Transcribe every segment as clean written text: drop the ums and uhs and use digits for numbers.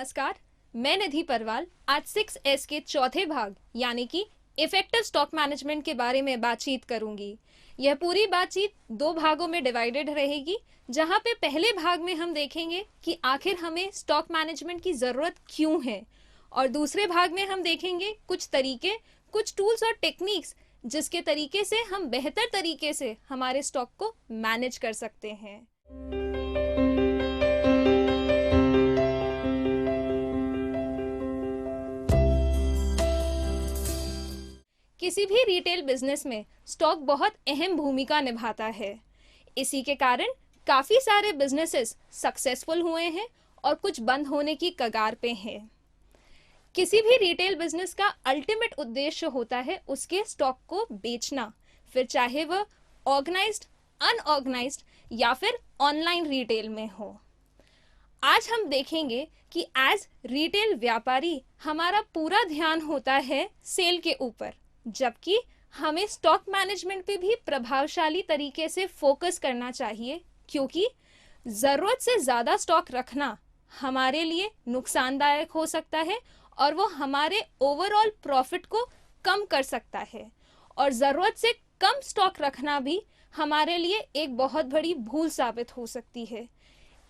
नमस्कार, मैं निधि परवाल आज 6S के चौथे भाग यानी कि इफेक्टिव स्टॉक मैनेजमेंट के बारे में बातचीत करूंगी। यह पूरी बातचीत दो भागों में डिवाइडेड रहेगी, जहां पे पहले भाग में हम देखेंगे कि आखिर हमें स्टॉक मैनेजमेंट की ज़रूरत क्यों है, और दूसरे भाग में हम देखेंगे कुछ तरीके, कुछ टूल्स और टेक्निक्स जिसके तरीके से हम बेहतर तरीके से हमारे स्टॉक को मैनेज कर सकते हैं। किसी भी रिटेल बिजनेस में स्टॉक बहुत अहम भूमिका निभाता है। इसी के कारण काफी सारे बिजनेसेस सक्सेसफुल हुए हैं और कुछ बंद होने की कगार पे हैं। किसी भी रिटेल बिजनेस का अल्टीमेट उद्देश्य होता है उसके स्टॉक को बेचना, फिर चाहे वह ऑर्गेनाइज्ड, अनऑर्गेनाइज्ड या फिर ऑनलाइन रिटेल में हो। आज हम देखेंगे कि एज रिटेल व्यापारी हमारा पूरा ध्यान होता है सेल के ऊपर, जबकि हमें स्टॉक मैनेजमेंट पे भी प्रभावशाली तरीके से फोकस करना चाहिए, क्योंकि ज़रूरत से ज़्यादा स्टॉक रखना हमारे लिए नुकसानदायक हो सकता है और वो हमारे ओवरऑल प्रॉफिट को कम कर सकता है, और ज़रूरत से कम स्टॉक रखना भी हमारे लिए एक बहुत बड़ी भूल साबित हो सकती है।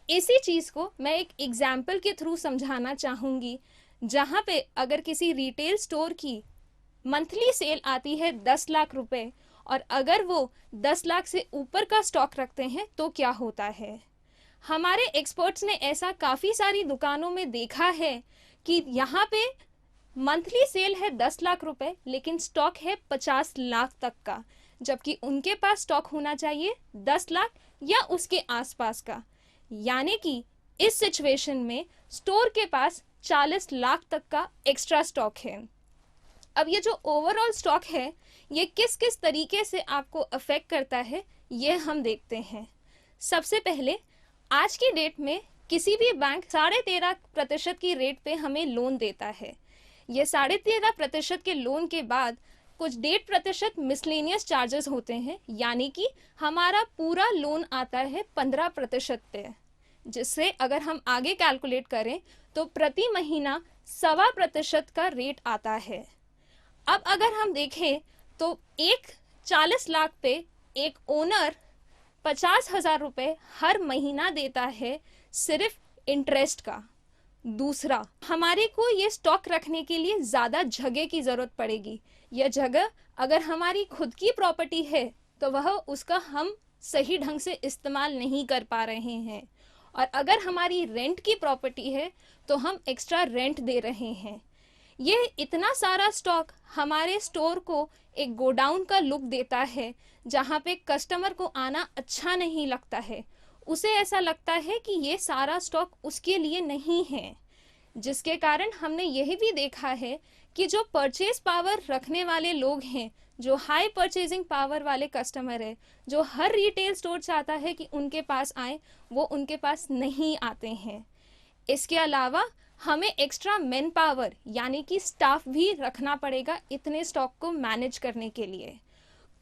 इसी चीज़ को मैं एक एग्जाम्पल के थ्रू समझाना चाहूँगी, जहाँ पे अगर किसी रिटेल स्टोर की मंथली सेल आती है 10 लाख रुपए, और अगर वो 10 लाख से ऊपर का स्टॉक रखते हैं तो क्या होता है। हमारे एक्सपर्ट्स ने ऐसा काफ़ी सारी दुकानों में देखा है कि यहाँ पे मंथली सेल है 10 लाख रुपए लेकिन स्टॉक है 50 लाख तक का, जबकि उनके पास स्टॉक होना चाहिए 10 लाख या उसके आसपास का। यानी कि इस सिचुएशन में स्टोर के पास 40 लाख तक का एक्स्ट्रा स्टॉक है। अब ये जो ओवरऑल स्टॉक है ये किस किस तरीके से आपको अफेक्ट करता है ये हम देखते हैं। सबसे पहले, आज की डेट में किसी भी बैंक 13.5% की रेट पे हमें लोन देता है। ये 13.5% के लोन के बाद कुछ 1.5% मिसलेनियस चार्जेस होते हैं, यानी कि हमारा पूरा लोन आता है 15% पे, जिससे अगर हम आगे कैलकुलेट करें तो प्रति महीना 1.25% का रेट आता है। अब अगर हम देखें तो एक 40 लाख पे एक ओनर 50,000 रुपये हर महीना देता है सिर्फ इंटरेस्ट का। दूसरा, हमारे को ये स्टॉक रखने के लिए ज़्यादा जगह की ज़रूरत पड़ेगी। यह जगह अगर हमारी खुद की प्रॉपर्टी है तो वह उसका हम सही ढंग से इस्तेमाल नहीं कर पा रहे हैं, और अगर हमारी रेंट की प्रॉपर्टी है तो हम एक्स्ट्रा रेंट दे रहे हैं। ये इतना सारा स्टॉक हमारे स्टोर को एक गोडाउन का लुक देता है, जहाँ पे कस्टमर को आना अच्छा नहीं लगता है। उसे ऐसा लगता है कि ये सारा स्टॉक उसके लिए नहीं है, जिसके कारण हमने यही भी देखा है कि जो परचेज पावर रखने वाले लोग हैं, जो हाई परचेजिंग पावर वाले कस्टमर है, जो हर रिटेल स्टोर चाहता है कि उनके पास आए, वो उनके पास नहीं आते हैं। इसके अलावा हमें एक्स्ट्रा मैन पावर यानी कि स्टाफ भी रखना पड़ेगा इतने स्टॉक को मैनेज करने के लिए।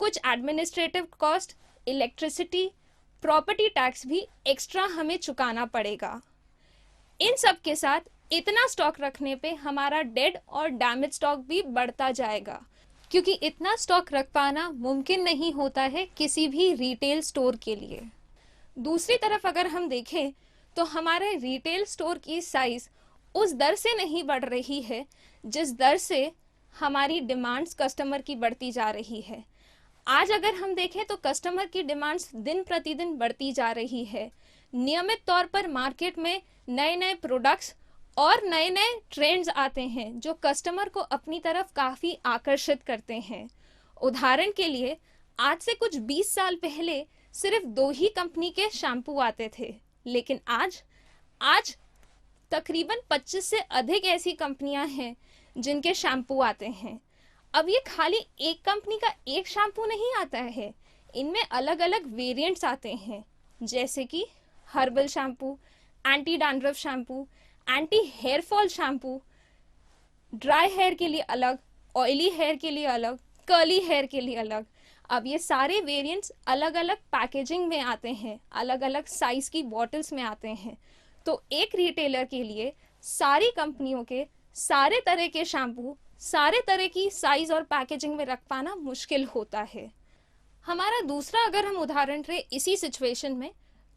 कुछ administrative cost, electricity, property tax भी एक्स्ट्रा हमें चुकाना पड़ेगा। इन सब के साथ इतना स्टॉक रखने पे हमारा डेड और डैमेज स्टॉक भी बढ़ता जाएगा, क्योंकि इतना स्टॉक रख पाना मुमकिन नहीं होता है किसी भी रिटेल स्टोर के लिए। दूसरी तरफ अगर हम देखें तो हमारे रिटेल स्टोर की साइज उस दर से नहीं बढ़ रही है जिस दर से हमारी डिमांड्स कस्टमर की बढ़ती जा रही है। आज अगर हम देखें तो कस्टमर की डिमांड्स दिन प्रतिदिन बढ़ती जा रही है। नियमित तौर पर मार्केट में नए नए प्रोडक्ट्स और नए नए ट्रेंड्स आते हैं जो कस्टमर को अपनी तरफ काफ़ी आकर्षित करते हैं। उदाहरण के लिए, आज से कुछ 20 साल पहले सिर्फ 2 ही कंपनी के शैम्पू आते थे, लेकिन आज तकरीबन 25 से अधिक ऐसी कंपनियां हैं जिनके शैम्पू आते हैं। अब ये खाली एक कंपनी का एक शैम्पू नहीं आता है, इनमें अलग अलग वेरिएंट्स आते हैं, जैसे कि herbal shampoo, anti dandruff shampoo, anti hair fall shampoo, dry hair के लिए अलग, ऑयली हेयर के लिए अलग, कर्ली हेयर के लिए अलग। अब ये सारे वेरिएंट्स अलग अलग पैकेजिंग में आते हैं, अलग अलग साइज की बॉटल्स में आते हैं। तो एक रिटेलर के लिए सारी कंपनियों के सारे तरह के शैम्पू सारे तरह की साइज और पैकेजिंग में रख पाना मुश्किल होता है। हमारा दूसरा अगर हम उदाहरण लें इसी सिचुएशन में,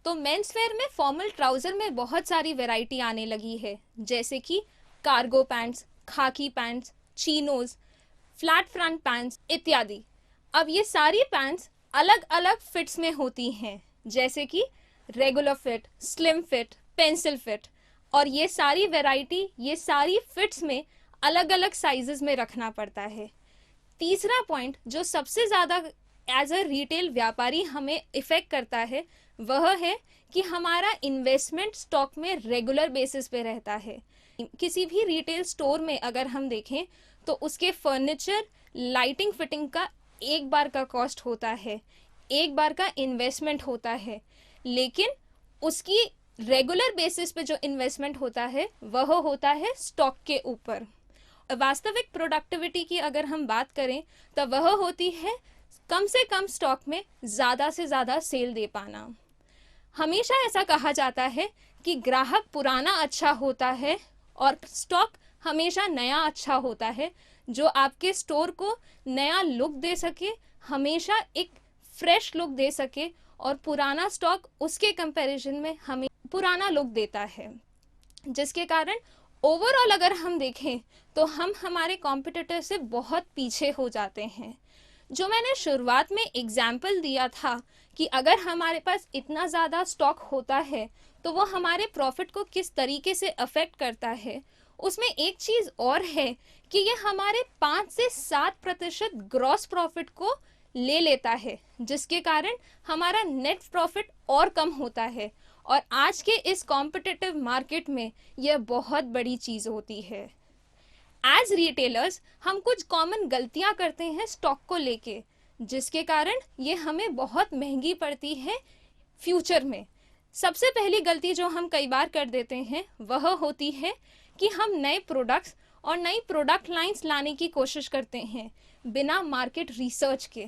तो मेंस वेयर में फॉर्मल ट्राउजर में बहुत सारी वैरायटी आने लगी है, जैसे कि कार्गो पैंट्स, खाकी pants, chinos, flat front pants इत्यादि। अब ये सारी पैंट्स अलग अलग फिट्स में होती हैं, जैसे कि regular fit, slim fit, pencil fit, और ये सारी वैरायटी ये सारी फिट्स में अलग अलग साइजेस में रखना पड़ता है। तीसरा पॉइंट जो सबसे ज़्यादा एज अ रिटेल व्यापारी हमें इफेक्ट करता है वह है कि हमारा इन्वेस्टमेंट स्टॉक में रेगुलर बेसिस पे रहता है। किसी भी रिटेल स्टोर में अगर हम देखें तो उसके फर्नीचर, लाइटिंग, फिटिंग का एक बार का कॉस्ट होता है, एक बार का इन्वेस्टमेंट होता है, लेकिन उसकी रेगुलर बेसिस पे जो इन्वेस्टमेंट होता है वह होता है स्टॉक के ऊपर। वास्तविक प्रोडक्टिविटी की अगर हम बात करें तो वह होती है कम से कम स्टॉक में ज़्यादा से ज़्यादा सेल दे पाना। हमेशा ऐसा कहा जाता है कि ग्राहक पुराना अच्छा होता है और स्टॉक हमेशा नया अच्छा होता है, जो आपके स्टोर को नया लुक दे सके, हमेशा एक फ्रेश लुक दे सके, और पुराना स्टॉक उसके कंपैरिजन में हमें पुराना लुक देता है, जिसके कारण ओवरऑल अगर हम देखें तो हम हमारे कॉम्पिटिटर से बहुत पीछे हो जाते हैं। जो मैंने शुरुआत में एग्जाम्पल दिया था कि अगर हमारे पास इतना ज़्यादा स्टॉक होता है तो वो हमारे प्रॉफिट को किस तरीके से अफेक्ट करता है, उसमें एक चीज़ और है कि ये हमारे 5 से 7% ग्रॉस प्रॉफिट को ले लेता है, जिसके कारण हमारा नेट प्रॉफिट और कम होता है, और आज के इस कॉम्पिटिटिव मार्केट में यह बहुत बड़ी चीज़ होती है। एज रिटेलर्स हम कुछ कॉमन गलतियां करते हैं स्टॉक को लेके, जिसके कारण ये हमें बहुत महंगी पड़ती है फ्यूचर में। सबसे पहली गलती जो हम कई बार कर देते हैं वह होती है कि हम नए प्रोडक्ट्स और नई प्रोडक्ट लाइंस लाने की कोशिश करते हैं बिना मार्केट रिसर्च के।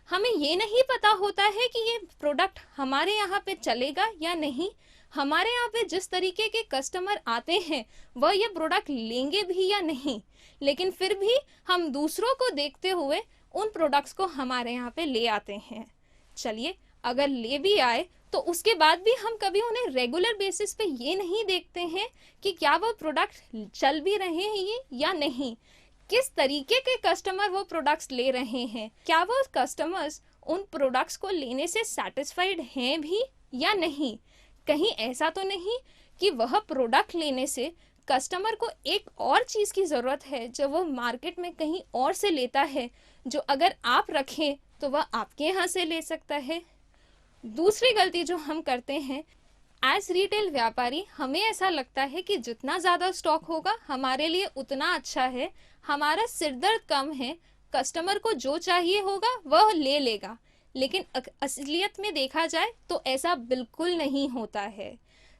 हमें ये नहीं पता होता है कि ये प्रोडक्ट हमारे यहाँ पे चलेगा या नहीं, हमारे यहाँ पे जिस तरीके के कस्टमर आते हैं वह ये प्रोडक्ट लेंगे भी या नहीं, लेकिन फिर भी हम दूसरों को देखते हुए उन प्रोडक्ट्स को हमारे यहाँ पे ले आते हैं। चलिए, अगर ले भी आए तो उसके बाद भी हम कभी उन्हें रेगुलर बेसिस पे ये नहीं देखते हैं कि क्या वो प्रोडक्ट चल भी रहे हैं ये या नहीं, किस तरीके के कस्टमर वो प्रोडक्ट्स ले रहे हैं, क्या वो कस्टमर्स उन प्रोडक्ट्स को लेने से सेटिस्फाइड हैं भी या नहीं। कहीं ऐसा तो नहीं कि वह प्रोडक्ट लेने से कस्टमर को एक और चीज़ की ज़रूरत है जो वो मार्केट में कहीं और से लेता है, जो अगर आप रखें तो वह आपके यहाँ से ले सकता है। दूसरी गलती जो हम करते हैं एज रिटेल व्यापारी, हमें ऐसा लगता है कि जितना ज़्यादा स्टॉक होगा हमारे लिए उतना अच्छा है, हमारा सिरदर्द कम है, कस्टमर को जो चाहिए होगा वह ले लेगा। लेकिन असलियत में देखा जाए तो ऐसा बिल्कुल नहीं होता है।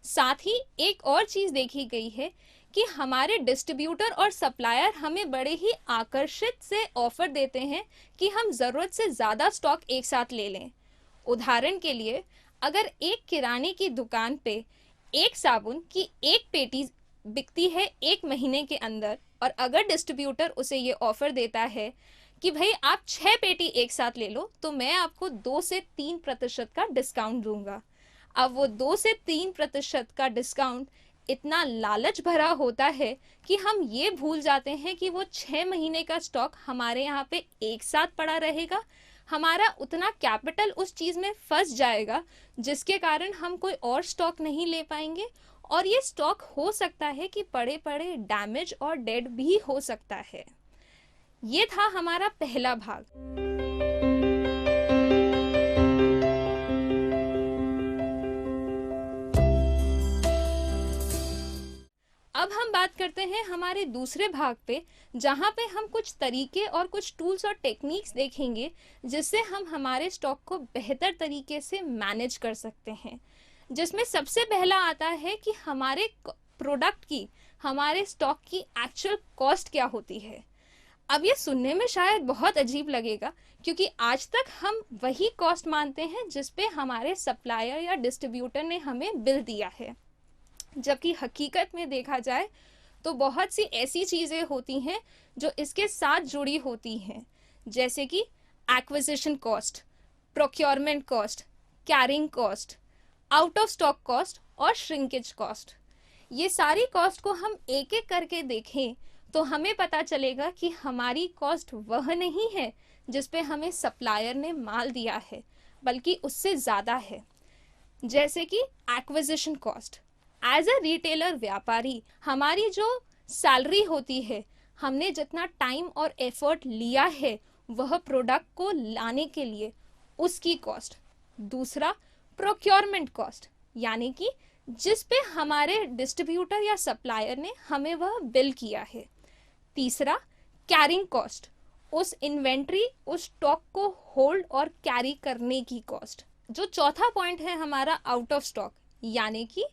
साथ ही एक और चीज़ देखी गई है कि हमारे डिस्ट्रीब्यूटर और सप्लायर हमें बड़े ही आकर्षित से ऑफर देते हैं कि हम ज़रूरत से ज़्यादा स्टॉक एक साथ ले लें। उदाहरण के लिए, अगर एक किराने की दुकान पे एक साबुन की एक पेटी बिकती है 1 महीने के अंदर, और अगर डिस्ट्रीब्यूटर उसे ये ऑफर देता है कि भाई आप 6 पेटी एक साथ ले लो तो मैं आपको 2 से 3% का डिस्काउंट दूंगा। अब वो 2 से 3% का डिस्काउंट इतना लालच भरा होता है कि हम ये भूल जाते हैं कि वो 6 महीने का स्टॉक हमारे यहाँ पे एक साथ पड़ा रहेगा, हमारा उतना कैपिटल उस चीज़ में फंस जाएगा जिसके कारण हम कोई और स्टॉक नहीं ले पाएंगे, और ये स्टॉक हो सकता है कि पड़े पड़े डैमेज और डेड भी हो सकता है। ये था हमारा पहला भाग। अब हम बात करते हैं हमारे दूसरे भाग पे, जहाँ पे हम कुछ तरीके और कुछ टूल्स और टेक्निक्स देखेंगे जिससे हम हमारे स्टॉक को बेहतर तरीके से मैनेज कर सकते हैं। जिसमें सबसे पहला आता है कि हमारे प्रोडक्ट की, हमारे स्टॉक की एक्चुअल कॉस्ट क्या होती है। अब ये सुनने में शायद बहुत अजीब लगेगा, क्योंकि आज तक हम वही कॉस्ट मानते हैं जिस पे हमारे सप्लायर या डिस्ट्रीब्यूटर ने हमें बिल दिया है। जबकि हकीकत में देखा जाए तो बहुत सी ऐसी चीज़ें होती हैं जो इसके साथ जुड़ी होती हैं, जैसे कि acquisition cost, procurement cost, carrying cost, out of stock cost और श्रिंकेज कॉस्ट। ये सारी कॉस्ट को हम एक एक करके देखें तो हमें पता चलेगा कि हमारी कॉस्ट वह नहीं है जिस पे हमें सप्लायर ने माल दिया है, बल्कि उससे ज़्यादा है। जैसे कि acquisition cost, as a retailer व्यापारी हमारी जो सैलरी होती है, हमने जितना टाइम और एफर्ट लिया है वह प्रोडक्ट को लाने के लिए, उसकी कॉस्ट। दूसरा, प्रोक्योरमेंट कॉस्ट, यानी कि जिस पे हमारे डिस्ट्रीब्यूटर या सप्लायर ने हमें वह बिल किया है। तीसरा, कैरिंग कॉस्ट, उस इन्वेंट्री, उस स्टॉक को होल्ड और कैरी करने की कॉस्ट। जो चौथा पॉइंट है हमारा, आउट ऑफ स्टॉक, यानी कि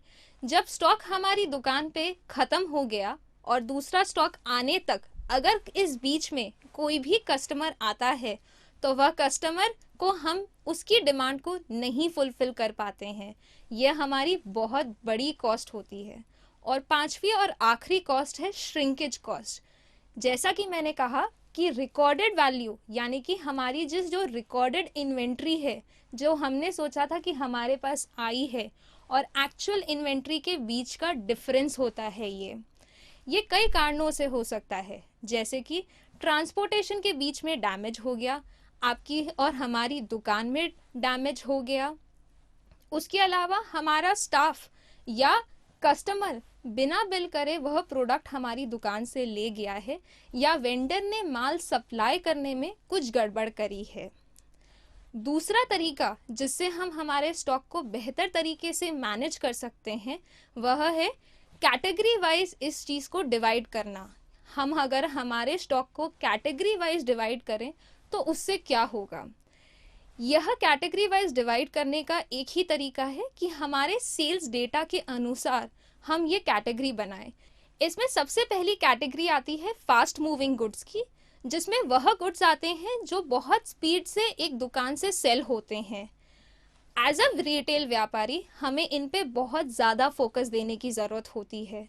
जब स्टॉक हमारी दुकान पे खत्म हो गया और दूसरा स्टॉक आने तक अगर इस बीच में कोई भी कस्टमर आता है तो वह कस्टमर को हम उसकी डिमांड को नहीं फुलफिल कर पाते हैं। यह हमारी बहुत बड़ी कॉस्ट होती है। और पांचवी और आखिरी कॉस्ट है श्रिंकेज कॉस्ट। जैसा कि मैंने कहा कि रिकॉर्डेड वैल्यू, यानी कि हमारी जो रिकॉर्डेड इन्वेंट्री है, जो हमने सोचा था कि हमारे पास आई है, और एक्चुअल इन्वेंट्री के बीच का डिफरेंस होता है। ये कई कारणों से हो सकता है, जैसे कि ट्रांसपोर्टेशन के बीच में डैमेज हो गया, आपकी और हमारी दुकान में डैमेज हो गया। उसके अलावा हमारा स्टाफ या कस्टमर बिना बिल करे वह प्रोडक्ट हमारी दुकान से ले गया है, या वेंडर ने माल सप्लाई करने में कुछ गड़बड़ करी है। दूसरा तरीका जिससे हम हमारे स्टॉक को बेहतर तरीके से मैनेज कर सकते हैं वह है कैटेगरी वाइज इस चीज़ को डिवाइड करना। हम अगर हमारे स्टॉक को कैटेगरी वाइज डिवाइड करें तो उससे क्या होगा। यह कैटेगरी वाइज डिवाइड करने का एक ही तरीका है कि हमारे सेल्स डेटा के अनुसार हम ये कैटेगरी बनाएं। इसमें सबसे पहली कैटेगरी आती है फास्ट मूविंग गुड्स की, जिसमें वह गुड्स आते हैं जो बहुत स्पीड से एक दुकान से सेल होते हैं। एज अ रिटेल व्यापारी हमें इन पे बहुत ज़्यादा फोकस देने की ज़रूरत होती है।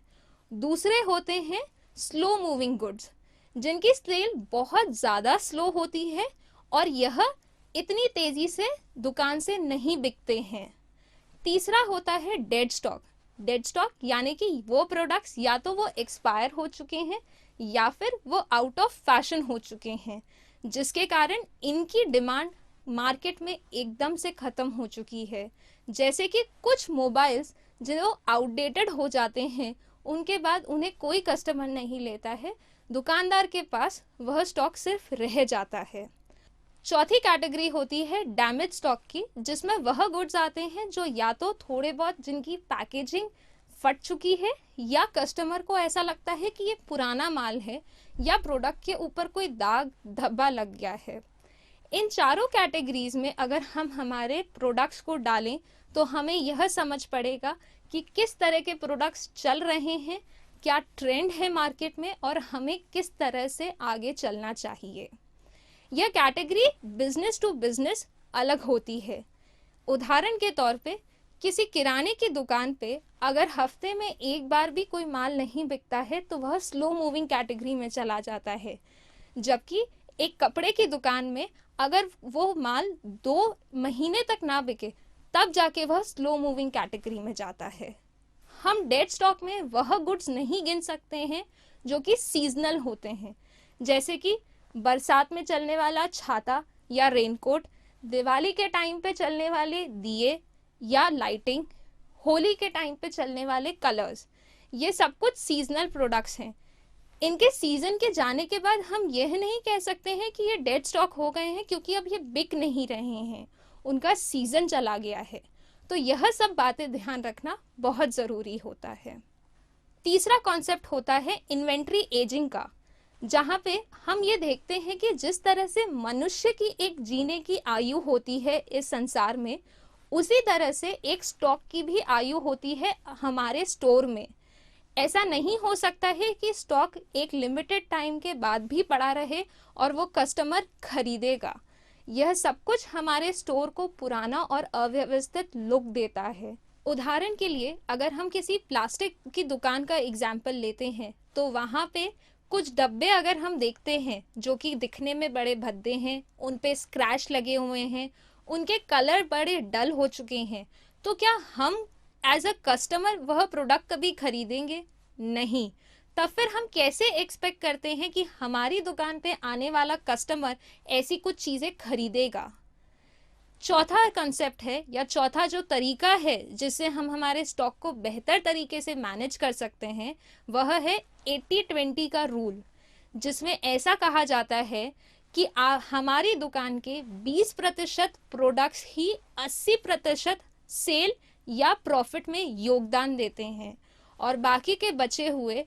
दूसरे होते हैं स्लो मूविंग गुड्स, जिनकी सेल बहुत ज़्यादा स्लो होती है और यह इतनी तेज़ी से दुकान से नहीं बिकते हैं। तीसरा होता है डेड स्टॉक। डेड स्टॉक यानी कि वो प्रोडक्ट्स या तो वो एक्सपायर हो चुके हैं या फिर वो आउट ऑफ फैशन हो चुके हैं, जिसके कारण इनकी डिमांड मार्केट में एकदम से ख़त्म हो चुकी है। जैसे कि कुछ मोबाइल्स जो आउटडेटेड हो जाते हैं, उनके बाद उन्हें कोई कस्टमर नहीं लेता है, दुकानदार के पास वह स्टॉक सिर्फ रह जाता है। चौथी कैटेगरी होती है डैमेज स्टॉक की, जिसमें वह गुड्स आते हैं जो या तो थोड़े बहुत जिनकी पैकेजिंग फट चुकी है, या कस्टमर को ऐसा लगता है कि ये पुराना माल है, या प्रोडक्ट के ऊपर कोई दाग धब्बा लग गया है। इन चारों कैटेगरीज में अगर हम हमारे प्रोडक्ट्स को डालें तो हमें यह समझ पड़ेगा कि किस तरह के प्रोडक्ट्स चल रहे हैं, क्या ट्रेंड है मार्केट में, और हमें किस तरह से आगे चलना चाहिए। यह कैटेगरी बिजनेस टू बिजनेस अलग होती है। उदाहरण के तौर पे किसी किराने की दुकान पे अगर हफ्ते में एक बार भी कोई माल नहीं बिकता है तो वह स्लो मूविंग कैटेगरी में चला जाता है, जबकि एक कपड़े की दुकान में अगर वो माल 2 महीने तक ना बिके तब जाके वह स्लो मूविंग कैटेगरी में जाता है। हम डेड स्टॉक में वह गुड्स नहीं गिन सकते हैं जो कि सीजनल होते हैं, जैसे कि बरसात में चलने वाला छाता या रेनकोट, दिवाली के टाइम पे चलने वाले दिए या लाइटिंग, होली के टाइम पे चलने वाले कलर्स। ये सब कुछ सीजनल प्रोडक्ट्स हैं। इनके सीजन के जाने के बाद हम यह नहीं कह सकते हैं कि ये डेड स्टॉक हो गए हैं, क्योंकि अब ये बिक नहीं रहे हैं, उनका सीजन चला गया है। तो यह सब बातें ध्यान रखना बहुत ज़रूरी होता है। तीसरा कॉन्सेप्ट होता है इन्वेंट्री एजिंग का, जहाँ पे हम ये देखते हैं कि जिस तरह से मनुष्य की एक जीने की आयु होती है इस संसार में, उसी तरह से एक स्टॉक की भी आयु होती है हमारे स्टोर में। ऐसा नहीं हो सकता है कि स्टॉक एक लिमिटेड टाइम के बाद भी पड़ा रहे और वो कस्टमर खरीदेगा। यह सब कुछ हमारे स्टोर को पुराना और अव्यवस्थित लुक देता है, उदाहरण के लिए अगर हम किसी प्लास्टिक की दुकान का एग्जाम्पल लेते हैं तो वहाँ पे कुछ डब्बे अगर हम देखते हैं जो कि दिखने में बड़े भद्दे हैं, उन पे स्क्रैच लगे हुए हैं, उनके कलर बड़े डल हो चुके हैं, तो क्या हम एज अ कस्टमर वह प्रोडक्ट कभी खरीदेंगे? नहीं। तब फिर हम कैसे एक्सपेक्ट करते हैं कि हमारी दुकान पे आने वाला कस्टमर ऐसी कुछ चीज़ें खरीदेगा? चौथा कंसेप्ट है या चौथा जो तरीका है जिससे हम हमारे स्टॉक को बेहतर तरीके से मैनेज कर सकते हैं, वह है 80-20 का रूल, जिसमें ऐसा कहा जाता है कि हमारी दुकान के 20% प्रोडक्ट्स ही 80% सेल या प्रॉफिट में योगदान देते हैं और बाकी के बचे हुए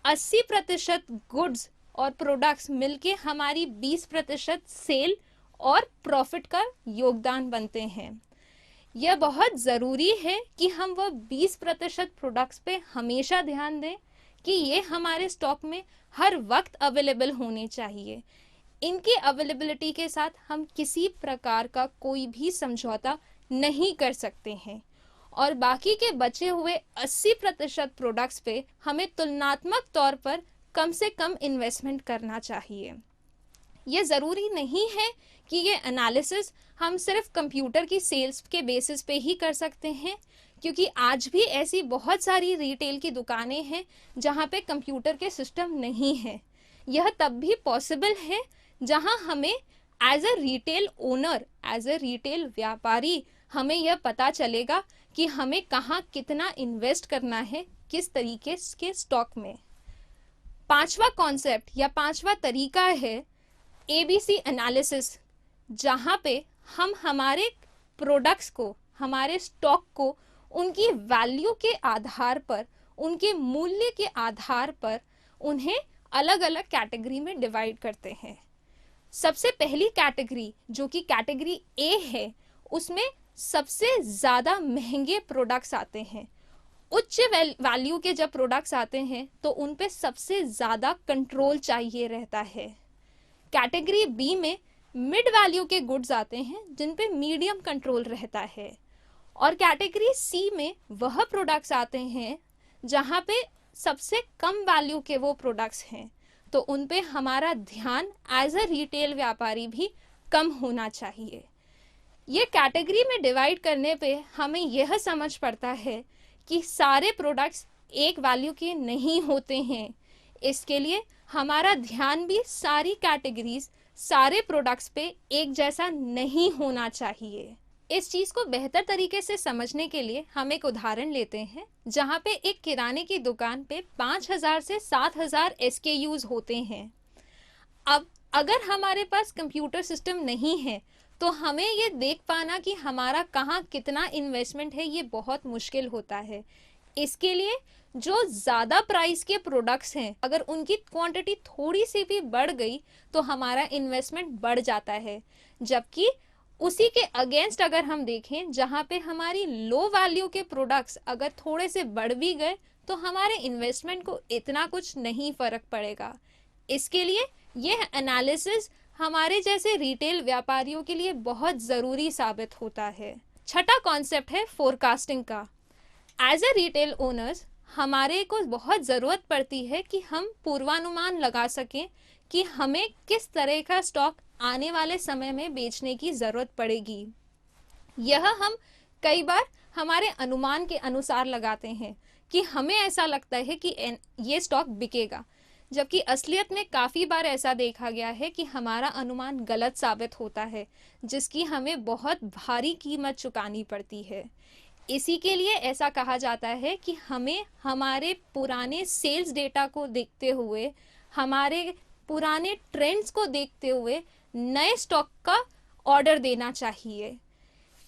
80% गुड्स और प्रोडक्ट्स मिलके हमारी 20% सेल और प्रॉफिट का योगदान बनते हैं। यह बहुत ज़रूरी है कि हम वह 20% प्रोडक्ट्स पे हमेशा ध्यान दें कि ये हमारे स्टॉक में हर वक्त अवेलेबल होने चाहिए। इनकी अवेलेबिलिटी के साथ हम किसी प्रकार का कोई भी समझौता नहीं कर सकते हैं और बाकी के बचे हुए 80% प्रोडक्ट्स पे हमें तुलनात्मक तौर पर कम से कम इन्वेस्टमेंट करना चाहिए। ये ज़रूरी नहीं है कि ये एनालिसिस हम सिर्फ कंप्यूटर की सेल्स के बेसिस पे ही कर सकते हैं, क्योंकि आज भी ऐसी बहुत सारी रिटेल की दुकानें हैं जहाँ पे कंप्यूटर के सिस्टम नहीं है। यह तब भी पॉसिबल है जहाँ हमें as a retail owner, as a retail व्यापारी, हमें यह पता चलेगा कि हमें कहाँ कितना इन्वेस्ट करना है, किस तरीके के स्टॉक में। पांचवा कॉन्सेप्ट या पांचवा तरीका है ABC एनालिसिस, जहाँ पे हम हमारे प्रोडक्ट्स को, हमारे स्टॉक को उनकी वैल्यू के आधार पर, उनके मूल्य के आधार पर उन्हें अलग अलग कैटेगरी में डिवाइड करते हैं। सबसे पहली कैटेगरी जो कि कैटेगरी A है, उसमें सबसे ज़्यादा महंगे प्रोडक्ट्स आते हैं। उच्च वैल्यू के जब प्रोडक्ट्स आते हैं तो उन पे सबसे ज़्यादा कंट्रोल चाहिए रहता है। कैटेगरी बी में मिड वैल्यू के गुड्स आते हैं जिन पे मीडियम कंट्रोल रहता है और कैटेगरी सी में वह प्रोडक्ट्स आते हैं जहाँ पे सबसे कम वैल्यू के वो प्रोडक्ट्स हैं, तो उन पे हमारा ध्यान एज अ रिटेल व्यापारी भी कम होना चाहिए। ये कैटेगरी में डिवाइड करने पे हमें यह समझ पड़ता है कि सारे प्रोडक्ट्स एक वैल्यू के नहीं होते हैं। इसके लिए हमारा ध्यान भी सारी कैटेगरीज, सारे प्रोडक्ट्स पे एक जैसा नहीं होना चाहिए। इस चीज को बेहतर तरीके से समझने के लिए हम एक उदाहरण लेते हैं जहाँ पे एक किराने की दुकान पे 5000 से 7000 SKUs होते हैं। अब अगर हमारे पास कंप्यूटर सिस्टम नहीं है तो हमें ये देख पाना कि हमारा कहाँ कितना इन्वेस्टमेंट है, ये बहुत मुश्किल होता है। इसके लिए जो ज़्यादा प्राइस के प्रोडक्ट्स हैं, अगर उनकी क्वांटिटी थोड़ी सी भी बढ़ गई तो हमारा इन्वेस्टमेंट बढ़ जाता है, जबकि उसी के अगेंस्ट अगर हम देखें जहाँ पे हमारी लो वैल्यू के प्रोडक्ट्स अगर थोड़े से बढ़ भी गए तो हमारे इन्वेस्टमेंट को इतना कुछ नहीं फर्क पड़ेगा। इसके लिए यह एनालिसिस हमारे जैसे रिटेल व्यापारियों के लिए बहुत ज़रूरी साबित होता है। छठा कॉन्सेप्ट है फोरकास्टिंग का। एज अ रिटेल ओनर्स हमारे को बहुत ज़रूरत पड़ती है कि हम पूर्वानुमान लगा सकें कि हमें किस तरह का स्टॉक आने वाले समय में बेचने की ज़रूरत पड़ेगी। यह हम कई बार हमारे अनुमान के अनुसार लगाते हैं कि हमें ऐसा लगता है कि ये स्टॉक बिकेगा, जबकि असलियत में काफ़ी बार ऐसा देखा गया है कि हमारा अनुमान गलत साबित होता है, जिसकी हमें बहुत भारी कीमत चुकानी पड़ती है। इसी के लिए ऐसा कहा जाता है कि हमें हमारे पुराने सेल्स डेटा को देखते हुए, हमारे पुराने ट्रेंड्स को देखते हुए नए स्टॉक का ऑर्डर देना चाहिए।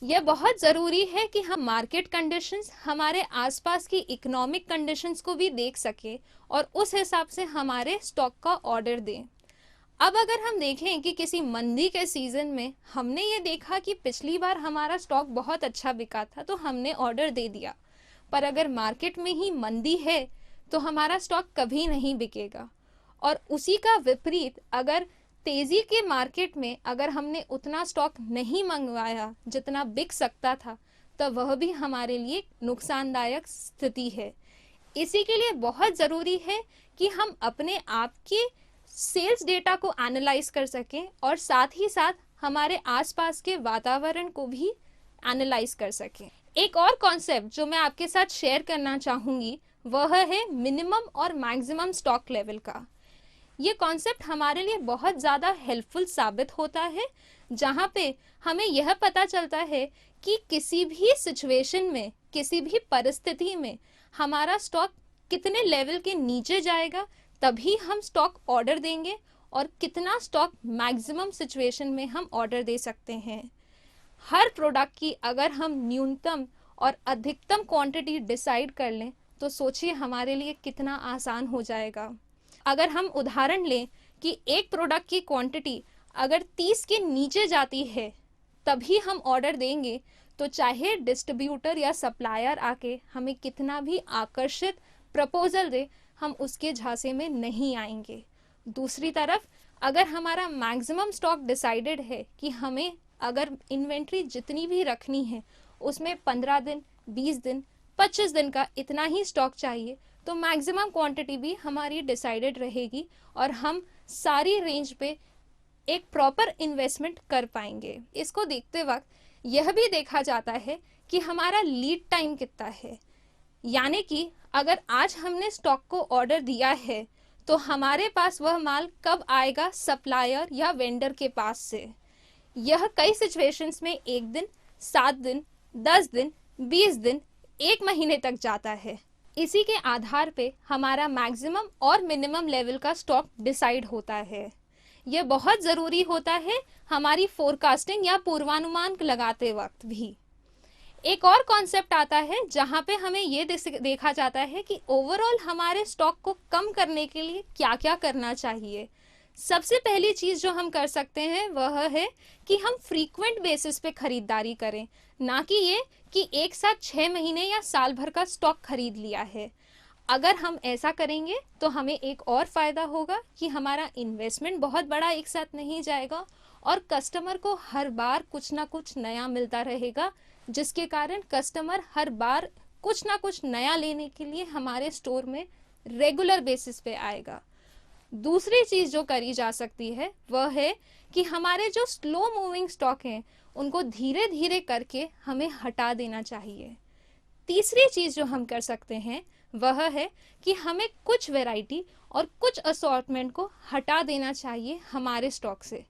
यह बहुत ज़रूरी है कि हम मार्केट कंडीशंस, हमारे आसपास की इकोनॉमिक कंडीशंस को भी देख सकें और उस हिसाब से हमारे स्टॉक का ऑर्डर दें। अब अगर हम देखें कि किसी मंदी के सीज़न में हमने ये देखा कि पिछली बार हमारा स्टॉक बहुत अच्छा बिका था तो हमने ऑर्डर दे दिया, पर अगर मार्केट में ही मंदी है तो हमारा स्टॉक कभी नहीं बिकेगा। और उसी का विपरीत, अगर तेज़ी के मार्केट में अगर हमने उतना स्टॉक नहीं मंगवाया जितना बिक सकता था, तो वह भी हमारे लिए नुकसानदायक स्थिति है। इसी के लिए बहुत ज़रूरी है कि हम अपने आप के सेल्स डेटा को एनालाइज कर सकें और साथ ही साथ हमारे आसपास के वातावरण को भी एनालाइज कर सकें। एक और कॉन्सेप्ट जो मैं आपके साथ शेयर करना चाहूँगी वह है मिनिमम और मैक्सिमम स्टॉक लेवल का। ये कॉन्सेप्ट हमारे लिए बहुत ज़्यादा हेल्पफुल साबित होता है, जहाँ पे हमें यह पता चलता है कि किसी भी सिचुएशन में, किसी भी परिस्थिति में हमारा स्टॉक कितने लेवल के नीचे जाएगा तभी हम स्टॉक ऑर्डर देंगे और कितना स्टॉक मैक्सिमम सिचुएशन में हम ऑर्डर दे सकते हैं। हर प्रोडक्ट की अगर हम न्यूनतम और अधिकतम क्वांटिटी डिसाइड कर लें तो सोचिए हमारे लिए कितना आसान हो जाएगा। अगर हम उदाहरण लें कि एक प्रोडक्ट की क्वांटिटी अगर 30 के नीचे जाती है तभी हम ऑर्डर देंगे, तो चाहे डिस्ट्रीब्यूटर या सप्लायर आके हमें कितना भी आकर्षित प्रपोजल दे, हम उसके झांसे में नहीं आएंगे। दूसरी तरफ अगर हमारा मैक्सिमम स्टॉक डिसाइडेड है कि हमें अगर इन्वेंट्री जितनी भी रखनी है उसमें 15 दिन, 20 दिन, 25 दिन का इतना ही स्टॉक चाहिए, तो मैक्सिमम क्वांटिटी भी हमारी डिसाइडेड रहेगी और हम सारी रेंज पे एक प्रॉपर इन्वेस्टमेंट कर पाएंगे। इसको देखते वक्त यह भी देखा जाता है कि हमारा लीड टाइम कितना है, यानी कि अगर आज हमने स्टॉक को ऑर्डर दिया है तो हमारे पास वह माल कब आएगा सप्लायर या वेंडर के पास से। यह कई सिचुएशंस में 1 दिन, 7 दिन, 10 दिन, 20 दिन, 1 महीने तक जाता है। इसी के आधार पे हमारा मैक्सिमम और मिनिमम लेवल का स्टॉक डिसाइड होता है। यह बहुत ज़रूरी होता है हमारी फोरकास्टिंग या पूर्वानुमान लगाते वक्त भी। एक और कॉन्सेप्ट आता है जहाँ पे हमें ये देखा जाता है कि ओवरऑल हमारे स्टॉक को कम करने के लिए क्या क्या करना चाहिए। सबसे पहली चीज़ जो हम कर सकते हैं वह है कि हम फ्रीक्वेंट बेसिस पे खरीदारी करें, ना कि ये कि एक साथ 6 महीने या साल भर का स्टॉक खरीद लिया है। अगर हम ऐसा करेंगे तो हमें एक और फ़ायदा होगा कि हमारा इन्वेस्टमेंट बहुत बड़ा एक साथ नहीं जाएगा और कस्टमर को हर बार कुछ ना कुछ नया मिलता रहेगा, जिसके कारण कस्टमर हर बार कुछ ना कुछ नया लेने के लिए हमारे स्टोर में रेगुलर बेसिस पे आएगा। दूसरी चीज़ जो करी जा सकती है वह है कि हमारे जो स्लो मूविंग स्टॉक हैं उनको धीरे धीरे करके हमें हटा देना चाहिए। तीसरी चीज़ जो हम कर सकते हैं वह है कि हमें कुछ वैरायटी और कुछ असॉर्टमेंट को हटा देना चाहिए हमारे स्टॉक से।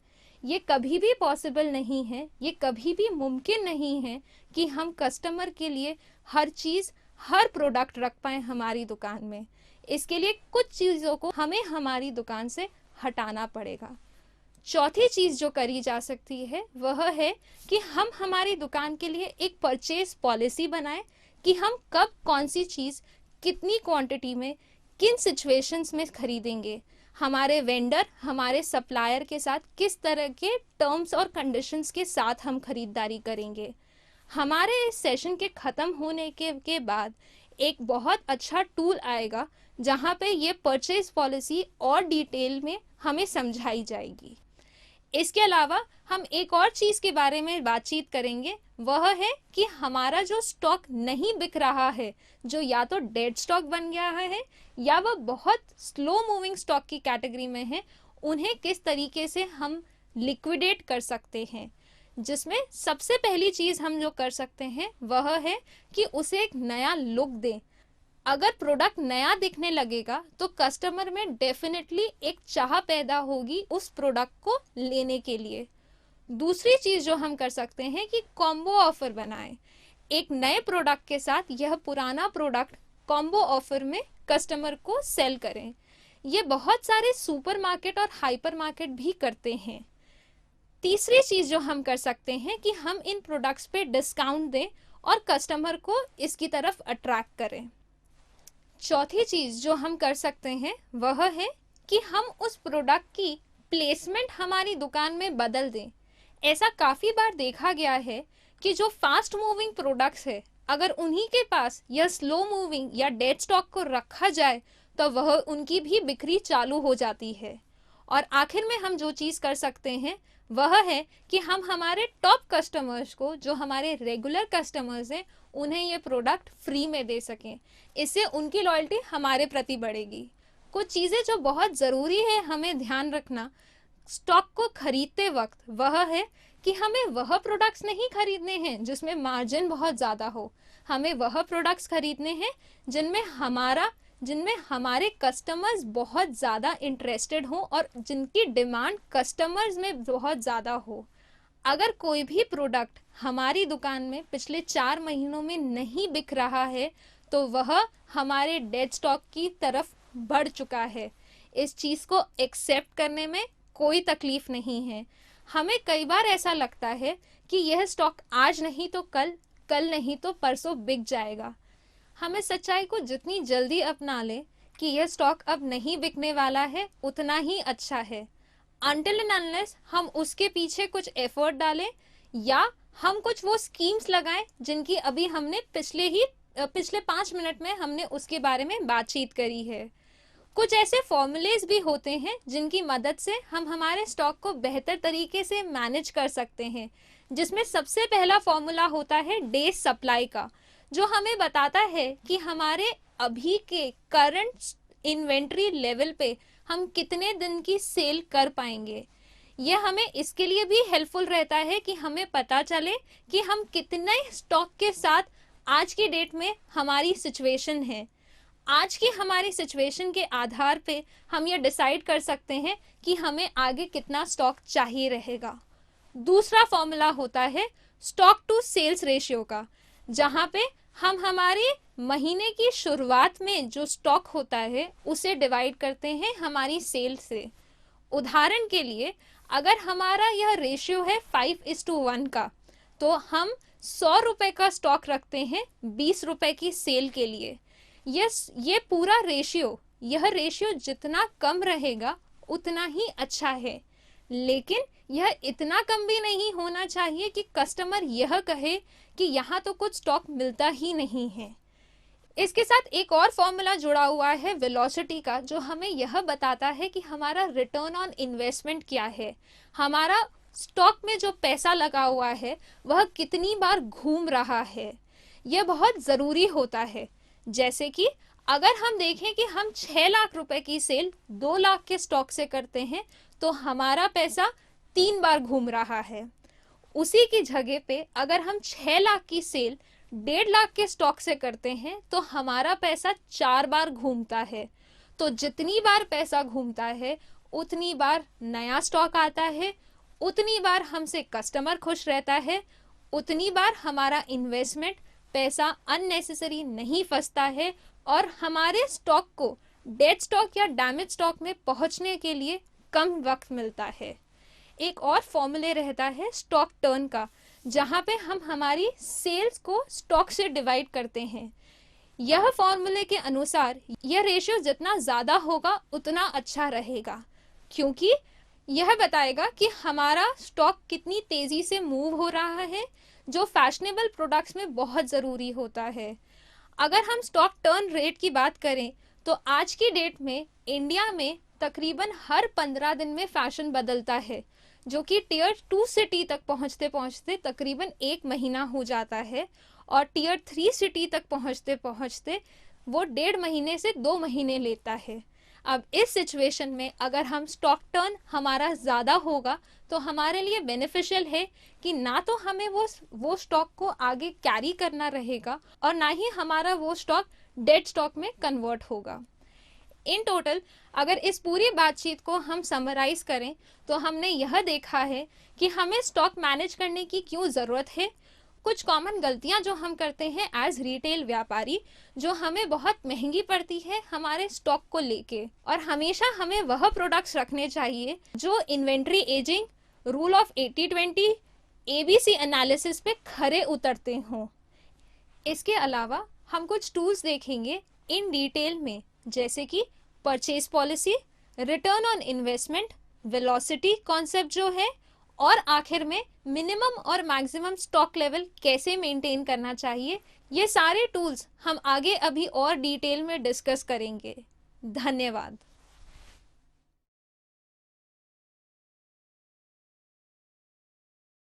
ये कभी भी पॉसिबल नहीं है, ये कभी भी मुमकिन नहीं है कि हम कस्टमर के लिए हर चीज़, हर प्रोडक्ट रख पाएँ हमारी दुकान में। इसके लिए कुछ चीज़ों को हमें हमारी दुकान से हटाना पड़ेगा। चौथी चीज़ जो करी जा सकती है वह है कि हम हमारी दुकान के लिए एक परचेज पॉलिसी बनाएं कि हम कब कौन सी चीज़ कितनी क्वांटिटी में किन सिचुएशंस में खरीदेंगे, हमारे वेंडर, हमारे सप्लायर के साथ किस तरह के टर्म्स और कंडीशंस के साथ हम खरीदारी करेंगे। हमारे इस सेशन के ख़त्म होने के बाद एक बहुत अच्छा टूल आएगा जहाँ पे ये परचेज पॉलिसी और डिटेल में हमें समझाई जाएगी। इसके अलावा हम एक और चीज़ के बारे में बातचीत करेंगे, वह है कि हमारा जो स्टॉक नहीं बिक रहा है, जो या तो डेड स्टॉक बन गया है या वह बहुत स्लो मूविंग स्टॉक की कैटेगरी में है, उन्हें किस तरीके से हम लिक्विडेट कर सकते हैं। जिसमें सबसे पहली चीज़ हम जो कर सकते हैं वह है कि उसे एक नया लुक दें। अगर प्रोडक्ट नया दिखने लगेगा तो कस्टमर में डेफिनेटली एक चाह पैदा होगी उस प्रोडक्ट को लेने के लिए। दूसरी चीज़ जो हम कर सकते हैं कि कॉम्बो ऑफर बनाएं। एक नए प्रोडक्ट के साथ यह पुराना प्रोडक्ट कॉम्बो ऑफर में कस्टमर को सेल करें। ये बहुत सारे सुपरमार्केट और हाइपर मार्केट भी करते हैं। तीसरी चीज़ जो हम कर सकते हैं कि हम इन प्रोडक्ट्स पे डिस्काउंट दें और कस्टमर को इसकी तरफ अट्रैक्ट करें। चौथी चीज़ जो हम कर सकते हैं वह है कि हम उस प्रोडक्ट की प्लेसमेंट हमारी दुकान में बदल दें। ऐसा काफ़ी बार देखा गया है कि जो फास्ट मूविंग प्रोडक्ट्स है, अगर उन्हीं के पास यह स्लो मूविंग या डेड स्टॉक को रखा जाए तो वह उनकी भी बिक्री चालू हो जाती है। और आखिर में हम जो चीज़ कर सकते हैं वह है कि हम हमारे टॉप कस्टमर्स को, जो हमारे रेगुलर कस्टमर्स हैं, उन्हें ये प्रोडक्ट फ्री में दे सकें। इससे उनकी लॉयल्टी हमारे प्रति बढ़ेगी। कुछ चीज़ें जो बहुत ज़रूरी है हमें ध्यान रखना स्टॉक को खरीदते वक्त, वह है कि हमें वह प्रोडक्ट्स नहीं खरीदने हैं जिसमें मार्जिन बहुत ज़्यादा हो। हमें वह प्रोडक्ट्स खरीदने हैं जिनमें हमारे कस्टमर्स बहुत ज़्यादा इंटरेस्टेड हो और जिनकी डिमांड कस्टमर्स में बहुत ज़्यादा हो। अगर कोई भी प्रोडक्ट हमारी दुकान में पिछले 4 महीनों में नहीं बिक रहा है तो वह हमारे डेड स्टॉक की तरफ बढ़ चुका है। इस चीज़ को एक्सेप्ट करने में कोई तकलीफ नहीं है। हमें कई बार ऐसा लगता है कि यह स्टॉक आज नहीं तो कल, कल नहीं तो परसों बिक जाएगा। हमें सच्चाई को जितनी जल्दी अपना लें कि यह स्टॉक अब नहीं बिकने वाला है, उतना ही अच्छा है। अनटिल एंड अनलेस हम उसके पीछे कुछ एफर्ट डालें या हम कुछ वो स्कीम्स लगाएं जिनकी अभी हमने पिछले 5 मिनट में हमने उसके बारे में बातचीत करी है। कुछ ऐसे फॉर्मूलेज भी होते हैं जिनकी मदद से हम हमारे स्टॉक को बेहतर तरीके से मैनेज कर सकते हैं, जिसमें सबसे पहला फॉर्मूला होता है डे सप्लाई का, जो हमें बताता है कि हमारे अभी के करंट इन्वेंट्री लेवल पे हम कितने दिन की सेल कर पाएंगे। यह हमें इसके लिए भी हेल्पफुल रहता है कि हमें पता चले कि हम कितने स्टॉक के साथ आज की डेट में हमारी सिचुएशन है। आज की हमारी सिचुएशन के आधार पे हम ये डिसाइड कर सकते हैं कि हमें आगे कितना स्टॉक चाहिए रहेगा। दूसरा फॉर्मूला होता है स्टॉक टू सेल्स रेशियो का, जहाँ पे हम हमारे महीने की शुरुआत में जो स्टॉक होता है उसे डिवाइड करते हैं हमारी सेल से। उदाहरण के लिए अगर हमारा यह रेशियो है 5:1 का, तो हम 100 रुपए का स्टॉक रखते हैं 20 रुपए की सेल के लिए। ये पूरा यह रेशियो जितना कम रहेगा उतना ही अच्छा है, लेकिन यह इतना कम भी नहीं होना चाहिए कि कस्टमर यह कहे कि यहाँ तो कुछ स्टॉक मिलता ही नहीं है। इसके साथ एक और फॉर्मूला जुड़ा हुआ है वेलोसिटी का, जो हमें यह बताता है कि हमारा रिटर्न ऑन इन्वेस्टमेंट क्या है। हमारा स्टॉक में जो पैसा लगा हुआ है वह कितनी बार घूम रहा है। यह बहुत ज़रूरी होता है। जैसे कि अगर हम देखें कि हम 6 लाख रुपए की सेल 2 लाख के स्टॉक से करते हैं तो हमारा पैसा 3 बार घूम रहा है। उसी की जगह पे अगर हम 6 लाख की सेल 1.5 लाख के स्टॉक से करते हैं तो हमारा पैसा 4 बार घूमता है। तो जितनी बार पैसा घूमता है उतनी बार नया स्टॉक आता है, उतनी बार हमसे कस्टमर खुश रहता है, उतनी बार हमारा इन्वेस्टमेंट पैसा अननेसेसरी नहीं फंसता है और हमारे स्टॉक को डेड स्टॉक या डैमेज स्टॉक में पहुंचने के लिए कम वक्त मिलता है। एक और फॉर्मूले रहता है स्टॉक टर्न का, जहाँ पे हम हमारी सेल्स को स्टॉक से डिवाइड करते हैं। यह फॉर्मूले के अनुसार यह रेशियो जितना ज़्यादा होगा उतना अच्छा रहेगा, क्योंकि यह बताएगा कि हमारा स्टॉक कितनी तेज़ी से मूव हो रहा है, जो फैशनेबल प्रोडक्ट्स में बहुत ज़रूरी होता है। अगर हम स्टॉक टर्न रेट की बात करें तो आज की डेट में इंडिया में तकरीबन हर 15 दिन में फैशन बदलता है, जो कि टियर 2 सिटी तक पहुंचते पहुंचते तकरीबन 1 महीना हो जाता है और टियर 3 सिटी तक पहुंचते पहुंचते वो 1.5 महीने से 2 महीने लेता है। अब इस सिचुएशन में अगर हम स्टॉक टर्न हमारा ज़्यादा होगा तो हमारे लिए बेनिफिशियल है कि ना तो हमें वो स्टॉक को आगे कैरी करना रहेगा और ना ही हमारा वो स्टॉक डेड स्टॉक में कन्वर्ट होगा। इन टोटल अगर इस पूरी बातचीत को हम समराइज करें तो हमने यह देखा है कि हमें स्टॉक मैनेज करने की क्यों ज़रूरत है, कुछ कॉमन गलतियां जो हम करते हैं एज रिटेल व्यापारी, जो हमें बहुत महंगी पड़ती है हमारे स्टॉक को लेके, और हमेशा हमें वह प्रोडक्ट्स रखने चाहिए जो inventory ageing, rule of 80-20, ABC analysis पे खरे उतरते हों। इसके अलावा हम कुछ टूल्स देखेंगे इन डिटेल में, जैसे कि purchase policy, return on investment, velocity concept जो है, और आखिर में मिनिमम और मैक्सिमम स्टॉक लेवल कैसे मेंटेन करना चाहिए। ये सारे टूल्स हम आगे अभी और डिटेल में डिस्कस करेंगे। धन्यवाद।